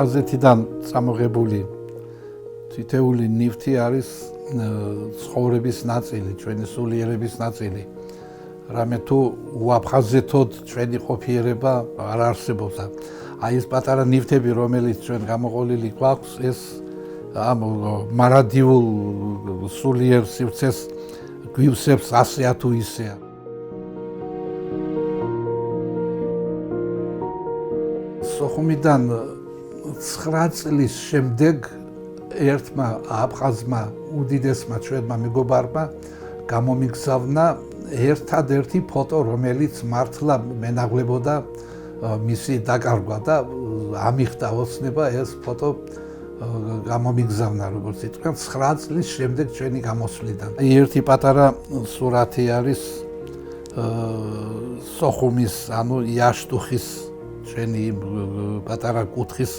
აფხაზეთიდან წამოღებული თითეული ნივთი არის ცხოვრების ნაწილი, ჩვენი სულიერების ნაწილი. რამე თუ უაფხაზეთოდ ჩვენი ყოფიერება არ არსებობდა. აი ეს პატარა ნივთები, რომელიც ჩვენ გამოყოლილი გვაქვს, ეს ამ მარადიულ სულიერ სივრცეს გვივსებს ასეა თუ ისეა. სოხუმიდან 9 წლის შემდეგ ერთმა აფხაზმა უდიდესმა ჩვენმა მეგობარმა გამომიგზავნა ერთადერთი ფოტო, რომელიც მართლა მენაღლებოდა მისი დაკარგვა და ამიხდა ოცნება ეს ფოტო გამომიგზავნა, როგორც იტყვიან, 9 წლის შემდეგ ჩვენი გამოსვლიდან. ერთი პატარა სურათი არის სოხუმის, ანუ იაშტუხის ჩვენი პატარა კუთხის,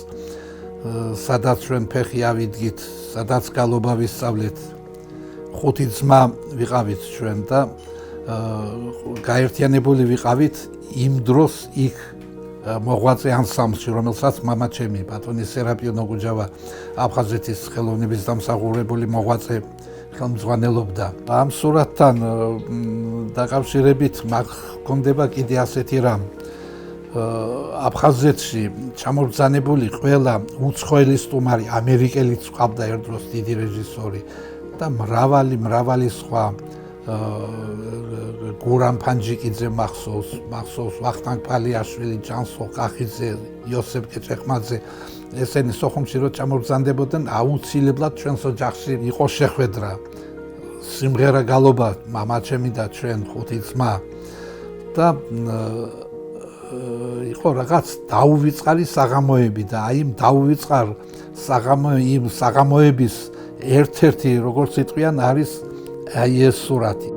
სადაც ჩვენ ფეხი ავიდგით, სადაც გალობა ვისწავლეთ. 5 ძმა ვიყავით ჩვენ და გაერთიანებული ვიყავით იმ დროს იქ მოღვაწე ანსამბლში, რომელსაც მამა ჩემი ბატონი სერაპიონ ოგუჯავა აფხაზეთის ხელოვნების დამსახურებული მოღვაწე ხელმძღვანელობდა. ამ სურათთან დაკავშირებით მაქონდება კიდე ასეთი რამ. აფხაზეთში ჩამობრძანებული ყველა უცხოელი სტუმარი, ამერიკელიც ყავდა ერთ დროს დიდი რეჟისორი და მრავალი სხვა გურამ ფანჯიკიძე მახსოვს, ვახტანგ ფალიაშვილი, ჯანსო კახიძე, იოსებ კეჭეხმაძე, ესენი სოხუმში რო ჩამობრძანდებოდნენ, აუცილებლად ჩვენს ოჯახში იყო შეხვედრა. სიმღერა გალობა მამა ჩემი და ჩვენ 5 ძმა და იყო რაღაც დაუვიწყარი საღამოები და აი იმ დაუვიწყარ საღამოების ერთ-ერთი, როგორც იტყვიან, არის აი ეს სურათი.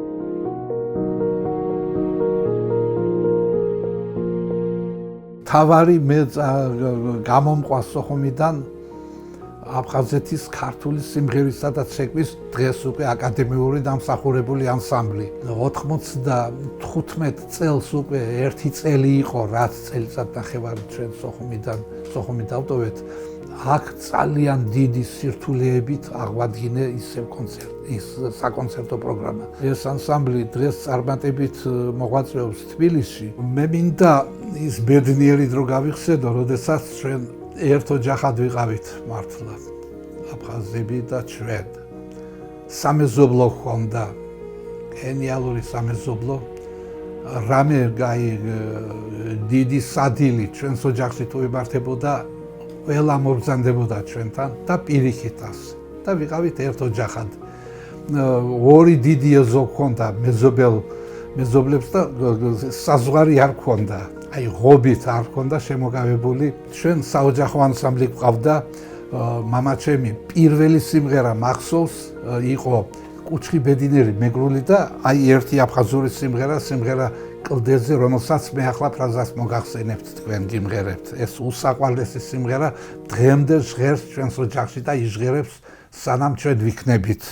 თავარი მე გამომყვა სოხუმიდან აფხაზეთის ქართული სიმღერისა და ცეკვის დღეს უკვე აკადემიური დამსახურებული ანსამბლი. 95 წელს უკვე ერთი წელი იყო, რაც წელიწადნახევარი ჩვენ სოხუმით დავტოვეთ. აქ ძალიან დიდი სირთულეებით აღვადგინე ის საკონცერტო პროგრამა. ეს ანსამბლი დღეს წარმატებით მოღვაწეობს თბილისში. მე მინდა ის ბედნიერი დრო გავიხსენო, როდესაც ჩვენ ერთ ოჯახად ვიყავით მართლა აფხაზები და ჩვენ. სამეზობლო ჰქონდა, გენიალური სამეზობლო. რამე დიდი სადილი ჩვენს ოჯახში თუ იმართებოდა, ყველა მობრძანდებოდა ჩვენთან და პირიქით ასე. და ვიყავით ერთ ოჯახად. ორი დიდი ეზო ჰქონდა მეზობლებს და საზღვარი არ ჰქონდა. აი ღობით არ ჰქონდა შემოგავებული. ჩვენ საოჯახო ანსამბლი გვყავდა. მამა ჩემი პირველი სიმღერა მახსოვს, იყო კუჩხი ბედინერი მეგრული და აი ერთი აფხაზური სიმღერა კლდეზე, რომელსაც მე ახლა ფრაზას მოგახსენებთ, თქვენ გიმღერებთ. ეს უსაყვარლესი სიმღერა დღემდე ჟღერს ჩვენს ოჯახში და იჟღერებს სანამ ჩვენ ვიქნებით.